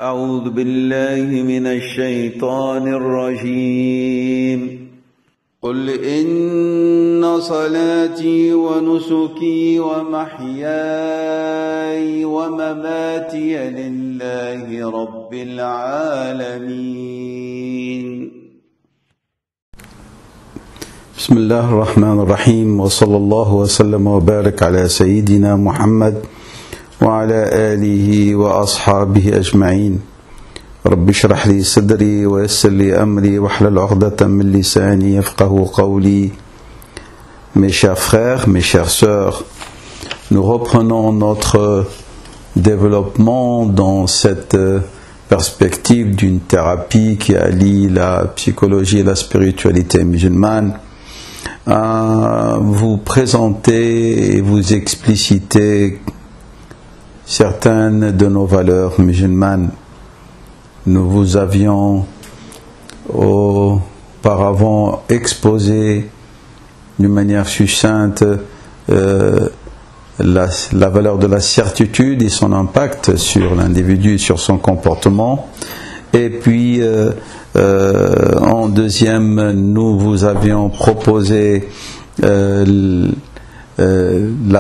أعوذ بالله من الشيطان الرجيم قل إن صلاتي ونسكي ومحياي ومماتي لله رب العالمين بسم الله الرحمن الرحيم وصلى الله وسلم وبارك على سيدنا محمد وعلى آله وأصحابه أجمعين رب اشرح لي صدري ويسر لي أمري واحلل عقدة من لساني يفقهوا قولي. Mes chers frères, mes chères sœurs, nous reprenons notre développement dans cette perspective d'une thérapie qui allie la psychologie et la spiritualité musulmane, à vous présenter et vous expliciter certaines de nos valeurs musulmanes. Nous vous avions auparavant exposé d'une manière succincte la valeur de la certitude et son impact sur l'individu, sur son comportement. Et puis, en deuxième, nous vous avions proposé la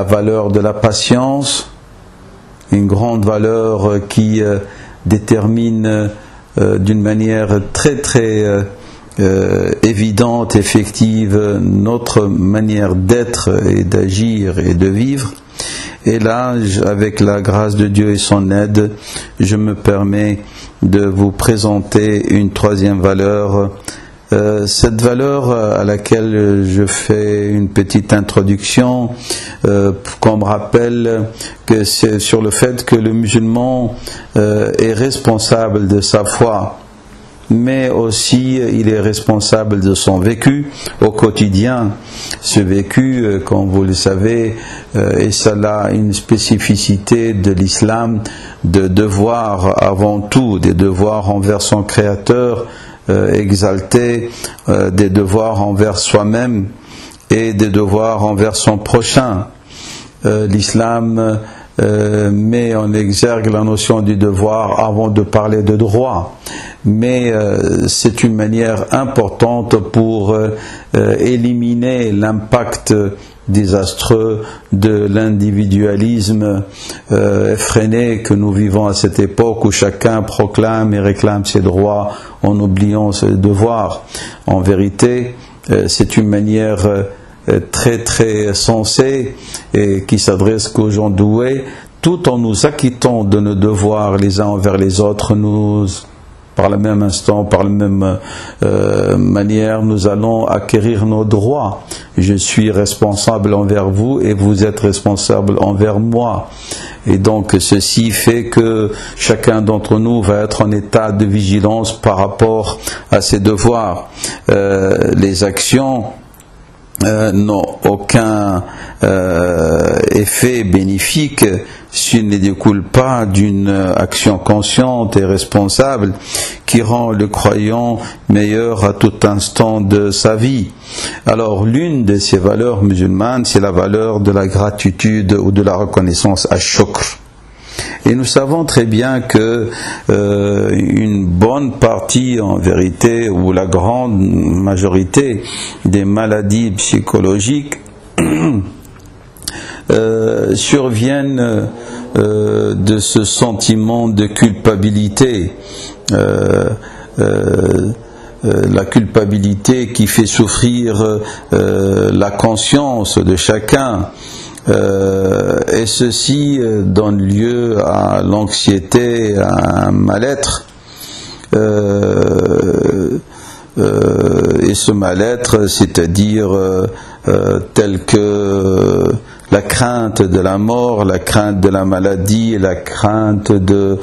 valeur de la patience, une grande valeur qui détermine d'une manière très évidente, effective, notre manière d'être et d'agir et de vivre. Et là, avec la grâce de Dieu et son aide, je me permets de vous présenter une troisième valeur. Cette valeur à laquelle je fais une petite introduction, qu'on me rappelle que c'est sur le fait que le musulman est responsable de sa foi, mais aussi il est responsable de son vécu au quotidien. Ce vécu, comme vous le savez, et cela une spécificité de l'islam, de devoirs avant tout, des devoirs envers son créateur exalté, des devoirs envers soi-même et des devoirs envers son prochain. L'islam met en exergue la notion du devoir avant de parler de droit, mais c'est une manière importante pour éliminer l'impact désastreux de l'individualisme effréné que nous vivons à cette époque où chacun proclame et réclame ses droits en oubliant ses devoirs. En vérité, c'est une manière très sensée et qui s'adresse qu'aux gens doués, tout en nous acquittant de nos devoirs les uns envers les autres. Nous, par le même instant, par la même manière, nous allons acquérir nos droits. Je suis responsable envers vous et vous êtes responsable envers moi. Et donc ceci fait que chacun d'entre nous va être en état de vigilance par rapport à ses devoirs. Les actions n'ont aucun effet bénéfique s'il ne découle pas d'une action consciente et responsable qui rend le croyant meilleur à tout instant de sa vie. Alors l'une de ces valeurs musulmanes, c'est la valeur de la gratitude ou de la reconnaissance ash-shukr. Et nous savons très bien que une bonne partie, en vérité, ou la grande majorité des maladies psychologiques surviennent de ce sentiment de culpabilité. La culpabilité qui fait souffrir la conscience de chacun. Et ceci donne lieu à l'anxiété, à un mal-être. Et ce mal-être, c'est-à-dire tel que la crainte de la mort, la crainte de la maladie, la crainte de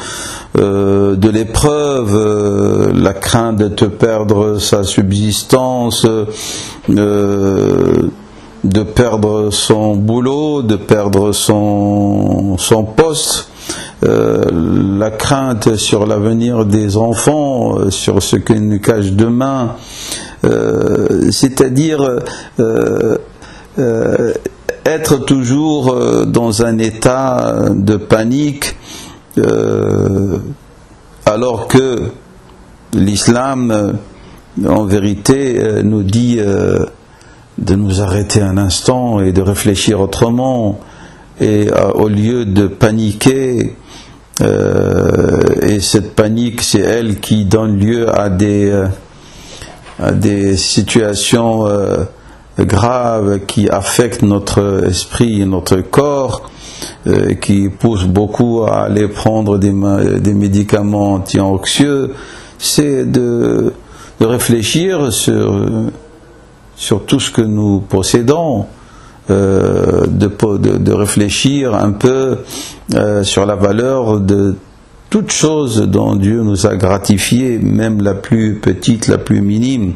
l'épreuve, la crainte de te perdre sa subsistance, de perdre son boulot, de perdre son poste, la crainte sur l'avenir des enfants, sur ce qu'ils nous cachent demain, c'est-à-dire être toujours dans un état de panique alors que l'islam, en vérité, nous dit de nous arrêter un instant et de réfléchir autrement, et au lieu de paniquer, et cette panique, c'est elle qui donne lieu à des situations graves qui affectent notre esprit et notre corps, qui poussent beaucoup à aller prendre des médicaments anti-anxieux. C'est de réfléchir sur tout ce que nous possédons, de réfléchir un peu sur la valeur de toute chose dont Dieu nous a gratifié, même la plus petite, la plus minime,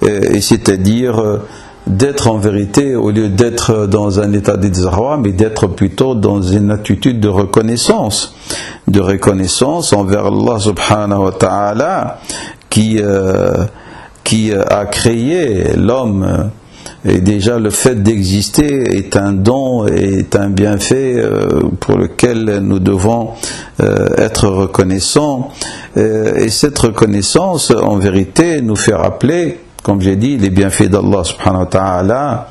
et c'est-à-dire d'être en vérité, au lieu d'être dans un état de désarroi, mais d'être plutôt dans une attitude de reconnaissance envers Allah subhanahu wa ta'ala qui a créé l'homme. Et déjà le fait d'exister est un don, est un bienfait pour lequel nous devons être reconnaissants. Et cette reconnaissance, en vérité, nous fait rappeler, comme j'ai dit, les bienfaits d'Allah subhanahu wa ta'ala.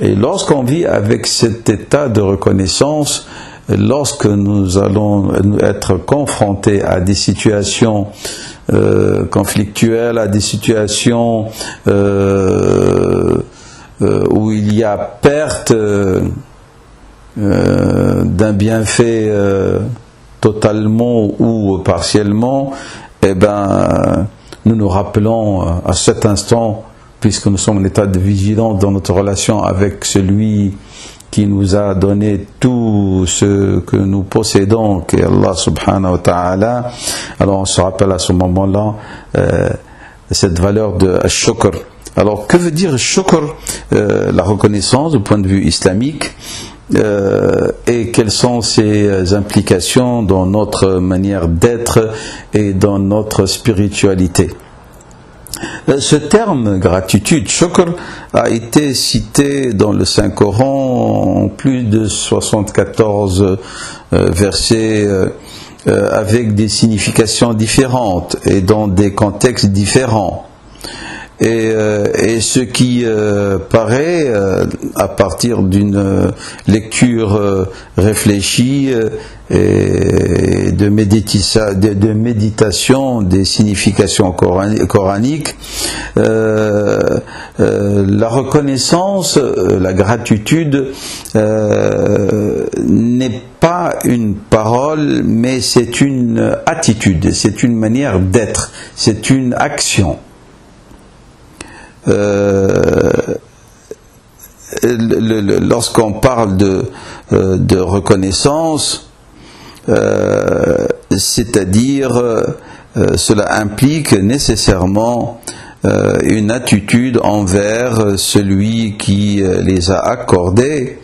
Et lorsqu'on vit avec cet état de reconnaissance, lorsque nous allons être confrontés à des situations conflictuelles, à des situations où il y a perte d'un bienfait totalement ou partiellement, eh ben, nous nous rappelons à cet instant, puisque nous sommes en état de vigilance dans notre relation avec celui qui nous a donné tout ce que nous possédons, qui est Allah subhanahu wa ta'ala, alors on se rappelle à ce moment-là cette valeur de shukr. Alors, que veut dire shukr, la reconnaissance du point de vue islamique, et quelles sont ses implications dans notre manière d'être et dans notre spiritualité? Ce terme gratitude, shukr, a été cité dans le Saint-Coran en plus de 74 versets avec des significations différentes et dans des contextes différents. Et ce qui paraît, à partir d'une lecture réfléchie et de méditation des significations coraniques, la reconnaissance, la gratitude n'est pas une parole, mais c'est une attitude, c'est une manière d'être, c'est une action. Lorsqu'on parle de reconnaissance, c'est-à-dire cela implique nécessairement une attitude envers celui qui les a accordés,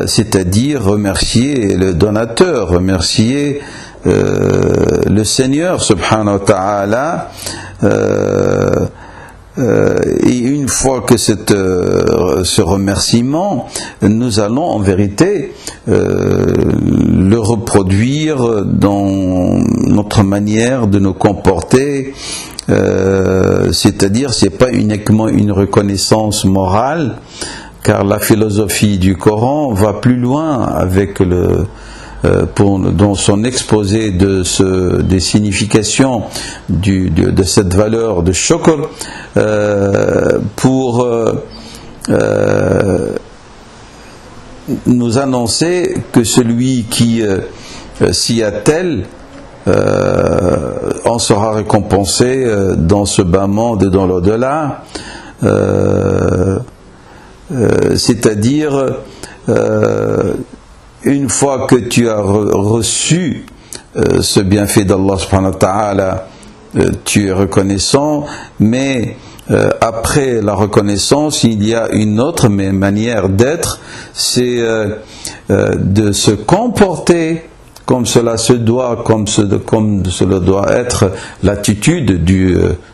c'est-à-dire remercier le donateur, remercier le Seigneur subhanahu wa ta'ala. Et une fois que ce remerciement, nous allons en vérité le reproduire dans notre manière de nous comporter, c'est-à-dire c'est pas uniquement une reconnaissance morale, car la philosophie du Coran va plus loin avec dans son exposé des significations de cette valeur de shukr, pour nous annoncer que celui qui s'y attelle en sera récompensé dans ce bas monde et dans l'au-delà, c'est-à-dire une fois que tu as reçu ce bienfait d'Allah subhanahu wa ta'ala, tu es reconnaissant, mais après la reconnaissance, il y a une autre manière d'être, c'est de se comporter comme cela se doit, comme cela doit être l'attitude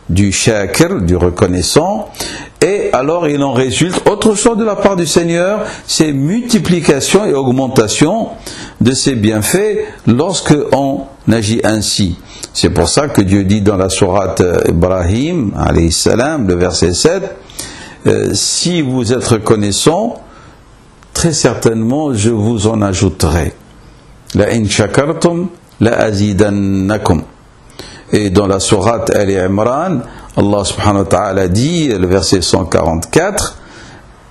du shakir, du reconnaissant, et alors il en résulte autre chose de la part du Seigneur, c'est multiplication et augmentation de ses bienfaits lorsque on agit ainsi. C'est pour ça que Dieu dit dans la sourate Ibrahim, alayhi salam, le verset 7, si vous êtes reconnaissant, très certainement je vous en ajouterai. La in shakartum la azidannakum. Et dans la sourate Al-Imran, Allah subhanahu wa ta'ala dit, le verset 144,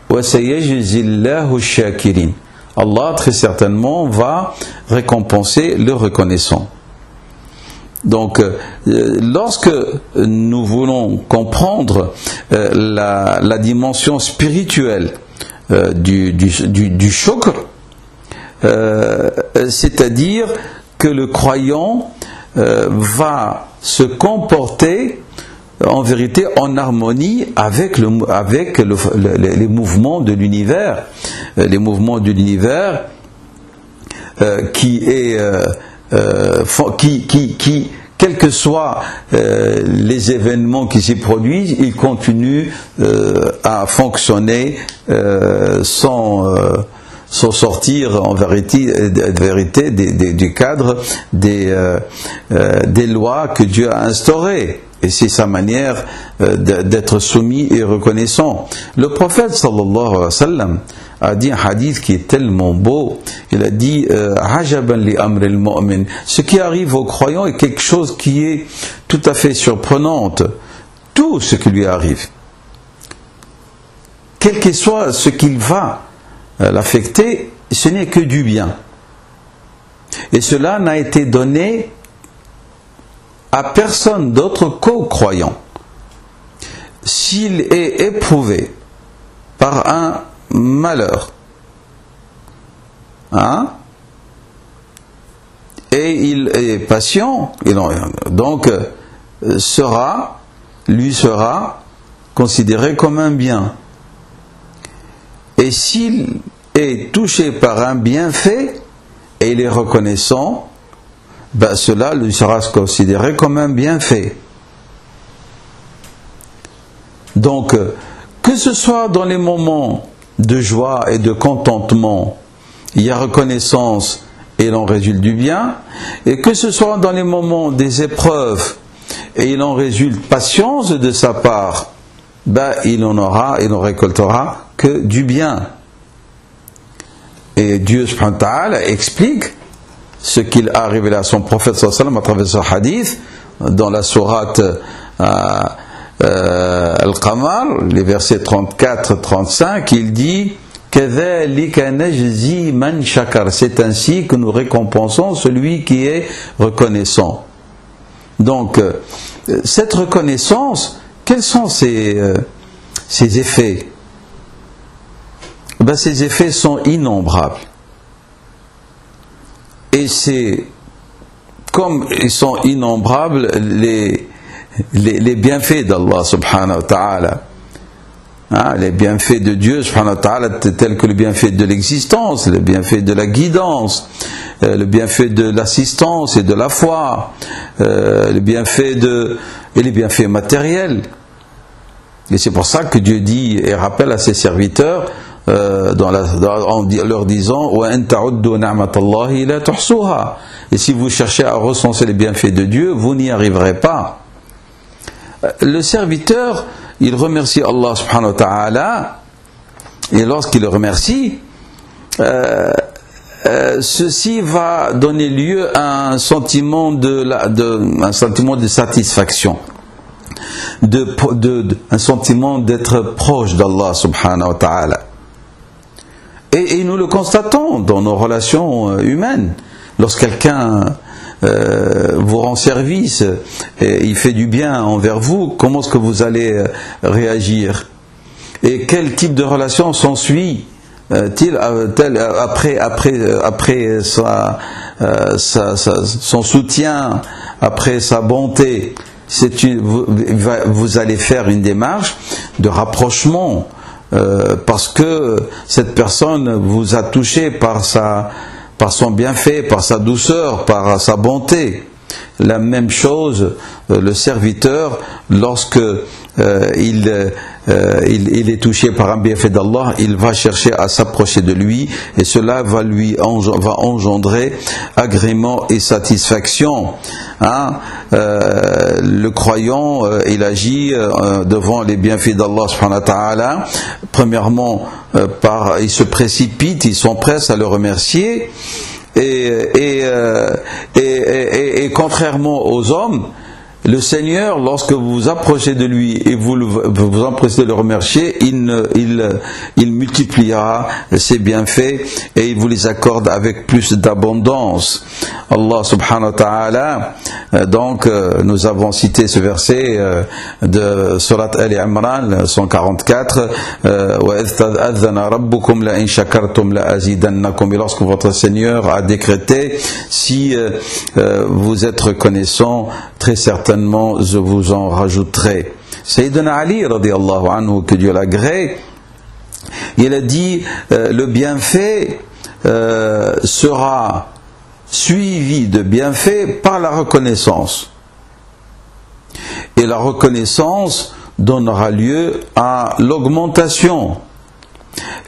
wa sayajzillahu shakirin. Allah très certainement va récompenser le reconnaissant. Donc, lorsque nous voulons comprendre la dimension spirituelle du shukr, c'est-à-dire que le croyant va se comporter en vérité en harmonie avec les mouvements de l'univers, qui quels que soient les événements qui s'y produisent, ils continuent à fonctionner sans sortir en vérité du cadre des lois que Dieu a instaurées. Et c'est sa manière d'être soumis et reconnaissant. Le prophète sallallahu alayhi wa sallam a dit un hadith qui est tellement beau. Il a dit ajaban li amri al-mu'min. Ce qui arrive aux croyants est quelque chose qui est tout à fait surprenante. Tout ce qui lui arrive, quel que soit ce qu'il va l'affecter, ce n'est que du bien. Et cela n'a été donné à personne d'autre qu'aux croyants. S'il est éprouvé par un malheur, et il est patient, donc lui sera considéré comme un bien. Et s'il est touché par un bienfait et il est reconnaissant, cela lui sera considéré comme un bienfait. Donc, que ce soit dans les moments de joie et de contentement, il y a reconnaissance et il en résulte du bien, et que ce soit dans les moments des épreuves et il en résulte patience de sa part, il n'en récoltera que du bien. Et Dieu subhanahu wa ta'ala explique ce qu'il a révélé à son prophète sallallahu alayhi wa sallam à travers ce hadith dans la sourate Al-Qamar, les versets 34-35, il dit kadhalika najzi man shakar, c'est ainsi que nous récompensons celui qui est reconnaissant. Donc cette reconnaissance, quels sont ses effets? Ces effets sont innombrables. Et c'est comme ils sont innombrables les bienfaits d'Allah subhanahu wa ta'ala. Les bienfaits de Dieu subhanahu wa ta'ala, tels que le bienfait de l'existence, le bienfait de la guidance, le bienfait de l'assistance et de la foi, les bienfaits matériels. Et c'est pour ça que Dieu dit et rappelle à ses serviteurs en leur disant et si vous cherchez à recenser les bienfaits de Dieu, vous n'y arriverez pas. Le serviteur, il remercie Allah subhanahu wa ta'ala, et lorsqu'il le remercie, ceci va donner lieu à un sentiment de satisfaction, un sentiment d'être proche d'Allah subhanahu wa ta'ala. Et nous le constatons dans nos relations humaines. Lorsque quelqu'un vous rend service et il fait du bien envers vous, comment est-ce que vous allez réagir? Et quel type de relation s'ensuit-il après son soutien, après sa bonté? Vous allez faire une démarche de rapprochement, parce que cette personne vous a touché par son bienfait, par sa douceur, par sa bonté. La même chose, le serviteur, lorsque il est touché par un bienfait d'Allah, il va chercher à s'approcher de lui, et cela va engendrer agrément et satisfaction. Le croyant, il agit devant les bienfaits d'Allah subhanahu wa ta'ala. Premièrement, il se précipite, ils sont prêts à le remercier, et contrairement aux hommes, le Seigneur, lorsque vous vous approchez de lui et vous vous empressez de le remercier, il multipliera ses bienfaits et il vous les accorde avec plus d'abondance. Allah subhanahu wa ta'ala, donc nous avons cité ce verset de Surat Al-Imran 144, et lorsque votre Seigneur a décrété, si vous êtes reconnaissant, très certainement je vous en rajouterai. Sayyidina Ali radiyallahu anhu, que Dieu l'agrée, il a dit le bienfait sera suivi de bienfait par la reconnaissance, et la reconnaissance donnera lieu à l'augmentation.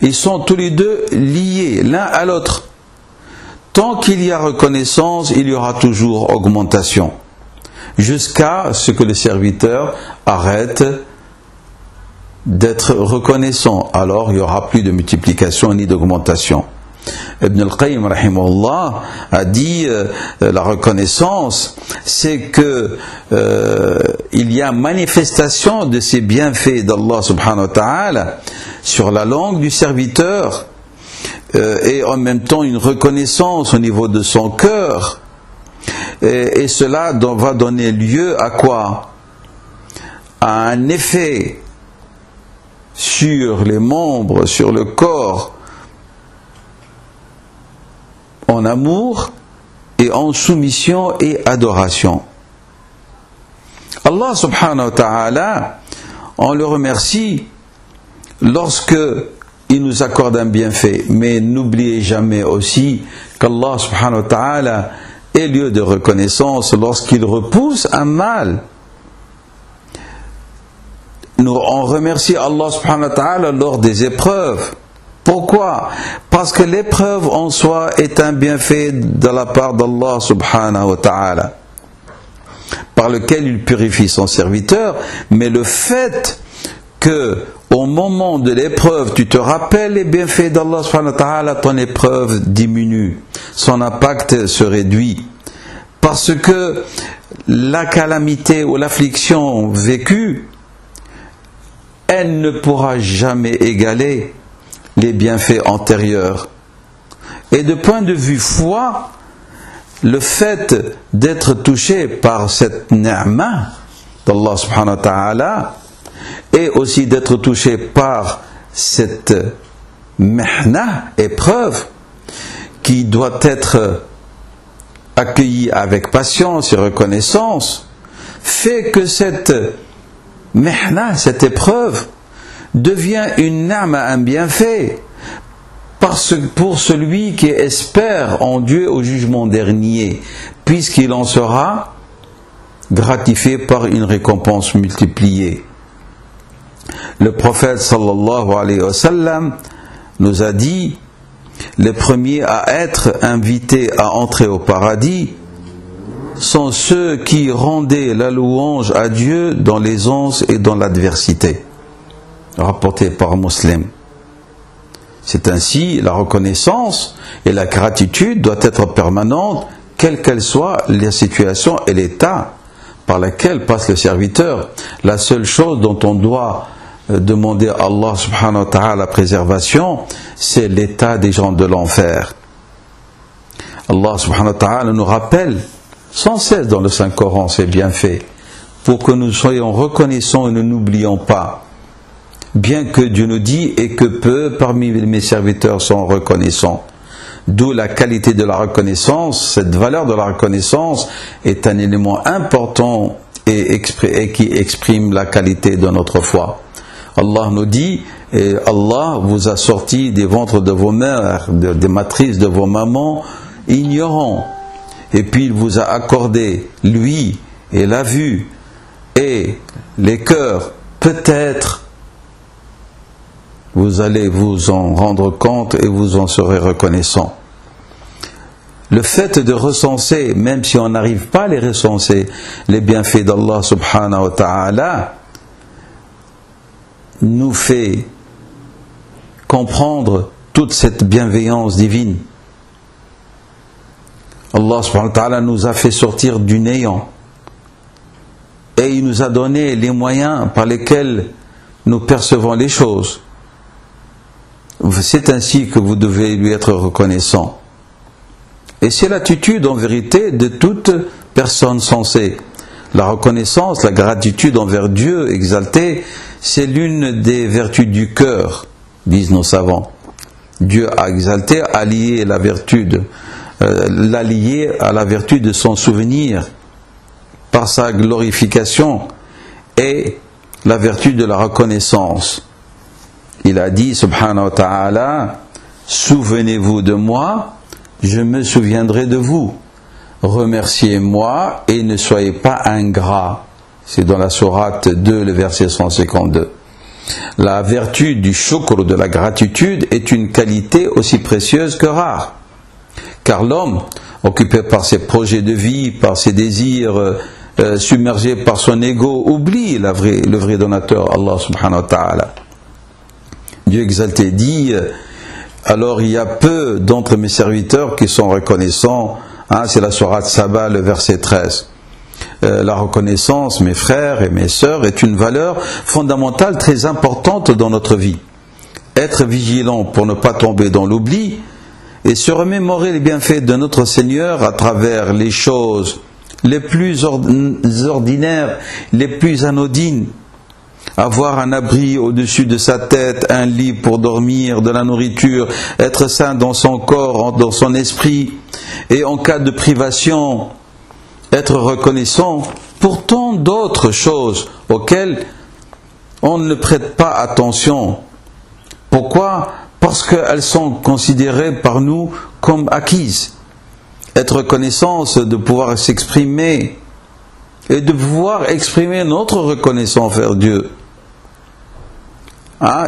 Ils sont tous les deux liés l'un à l'autre. Tant qu'il y a reconnaissance, il y aura toujours augmentation, jusqu'à ce que le serviteur arrête d'être reconnaissant. Alors il n'y aura plus de multiplication ni d'augmentation. Ibn al-Qayyim rahimahullah a dit la reconnaissance, c'est que il y a manifestation de ces bienfaits d'Allah subhanahu wa ta'ala sur la langue du serviteur, et en même temps une reconnaissance au niveau de son cœur. Et cela va donner lieu à quoi? À un effet sur les membres, sur le corps, en amour et en soumission et adoration. Allah subhanahu wa ta'ala, on le remercie lorsque il nous accorde un bienfait, mais n'oubliez jamais aussi qu'Allah subhanahu wa ta'ala est lieu de reconnaissance lorsqu'il repousse un mal. On remercie Allah subhanahu wa ta'ala lors des épreuves. Pourquoi? Parce que l'épreuve en soi est un bienfait de la part d'Allah subhanahu wa ta'ala, par lequel il purifie son serviteur. Mais le fait que au moment de l'épreuve tu te rappelles les bienfaits d'Allah subhanahu wa ta'ala, ton épreuve diminue, son impact se réduit, parce que la calamité ou l'affliction vécue, elle ne pourra jamais égaler les bienfaits antérieurs. Et de point de vue foi, le fait d'être touché par cette ni'ma d'Allah subhanahu wa ta'ala, et aussi d'être touché par cette mihna, épreuve, qui doit être accueillie avec patience et reconnaissance, fait que cette mihna, cette épreuve, devient une ni'ma, un bienfait, pour celui qui espère en Dieu au jugement dernier, puisqu'il en sera gratifié par une récompense multipliée. Le prophète sallallahu alayhi wa sallam nous a dit: les premiers à être invités à entrer au paradis sont ceux qui rendaient la louange à Dieu dans l'aisance et dans l'adversité. Rapporté par Muslim. C'est ainsi, la reconnaissance et la gratitude doivent être permanentes, quelle qu'elle soit la situation et l'état par lequel passe le serviteur. La seule chose dont on doit demander à Allah subhanahu wa ta'ala la préservation, c'est l'état des gens de l'enfer. Allah subhanahu wa ta'ala nous rappelle sans cesse dans le Saint-Coran ses bienfaits, pour que nous soyons reconnaissants et ne n'oublions pas. Bien que Dieu nous dit, et que peu parmi mes serviteurs sont reconnaissants. D'où la qualité de la reconnaissance. Cette valeur de la reconnaissance est un élément important et qui exprime la qualité de notre foi. Allah nous dit, et Allah vous a sorti des ventres de vos mères, des matrices de vos mamans, ignorants. Et puis il vous a accordé, lui, et la vue, et les cœurs, peut-être vous allez vous en rendre compte et vous en serez reconnaissant. Le fait de recenser, même si on n'arrive pas à les recenser, les bienfaits d'Allah subhanahu wa ta'ala, nous fait comprendre toute cette bienveillance divine. Allah subhanahu wa ta'ala nous a fait sortir du néant et il nous a donné les moyens par lesquels nous percevons les choses. C'est ainsi que vous devez lui être reconnaissant. Et c'est l'attitude en vérité de toute personne sensée. La reconnaissance, la gratitude envers Dieu exalté, c'est l'une des vertus du cœur, disent nos savants. Dieu a exalté, a lié la vertu l'a lié à la vertu de son souvenir par sa glorification et la vertu de la reconnaissance. Il a dit, subhanahu wa ta'ala, « Souvenez-vous de moi, je me souviendrai de vous. Remerciez-moi et ne soyez pas ingrats. » C'est dans la sourate 2, le verset 152. La vertu du shukr, de la gratitude, est une qualité aussi précieuse que rare. Car l'homme, occupé par ses projets de vie, par ses désirs, submergé par son ego, oublie le vrai donateur, Allah subhanahu wa ta'ala. Dieu exalté dit, alors il y a peu d'entre mes serviteurs qui sont reconnaissants, c'est la sourate Saba, le verset 13. La reconnaissance, mes frères et mes sœurs, est une valeur fondamentale très importante dans notre vie. Être vigilant pour ne pas tomber dans l'oubli et se remémorer les bienfaits de notre Seigneur à travers les choses les plus ordinaires, les plus anodines. Avoir un abri au-dessus de sa tête, un lit pour dormir, de la nourriture, être sain dans son corps, dans son esprit, et en cas de privation, être reconnaissant pour tant d'autres choses auxquelles on ne prête pas attention. Pourquoi ? Parce qu'elles sont considérées par nous comme acquises. Être reconnaissant, c'est de pouvoir s'exprimer et de pouvoir exprimer notre reconnaissance envers Dieu.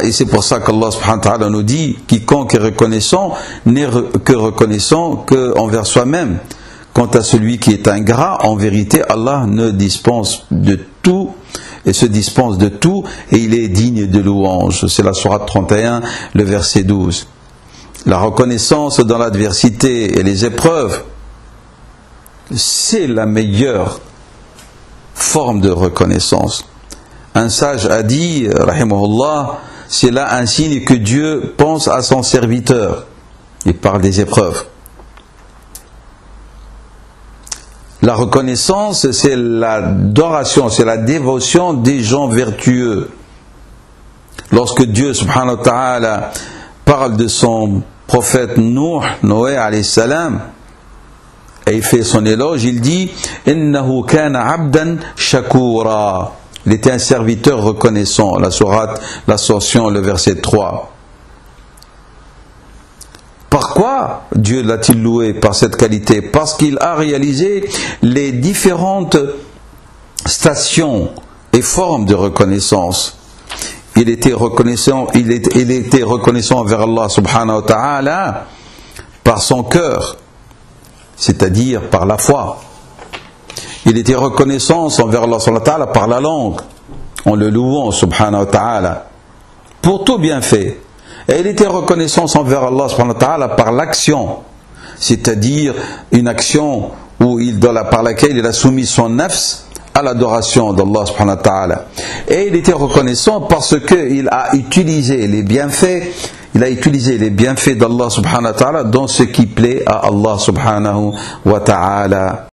Et c'est pour ça qu'Allah subhanahu wa ta'ala nous dit, quiconque est reconnaissant n'est que reconnaissant qu'envers soi-même. Quant à celui qui est ingrat, en vérité, Allah ne dispense de tout et se dispense de tout et il est digne de louange. C'est la sourate 31, le verset 12. La reconnaissance dans l'adversité et les épreuves, c'est la meilleure forme de reconnaissance. Un sage a dit, rahimahullah, c'est là un signe que Dieu pense à son serviteur. Il parle des épreuves. La reconnaissance, c'est l'adoration, c'est la dévotion des gens vertueux. Lorsque Dieu, subhanahu wa ta'ala, parle de son prophète Noé alayhi salam, et il fait son éloge, il dit « Innahu kana abdan shakura » Il était un serviteur reconnaissant. La sourate l'Ascension, le verset 3. Par quoi Dieu l'a-t-il loué par cette qualité? Parce qu'il a réalisé les différentes stations et formes de reconnaissance. Il était reconnaissant envers Allah subhanahu wa ta'ala par son cœur, c'est-à-dire par la foi. Il était reconnaissant envers Allah subhanahu wa ta'ala par la langue, en le louant subhanahu wa ta'ala, pour tout bienfait. Et il était reconnaissant envers Allah subhanahu wa ta'ala par l'action, c'est-à-dire une action par laquelle il a soumis son nafs à l'adoration d'Allah subhanahu wa ta'ala. Et il était reconnaissant parce qu'il a utilisé les bienfaits, d'Allah subhanahu wa ta'ala dans ce qui plaît à Allah subhanahu wa ta'ala.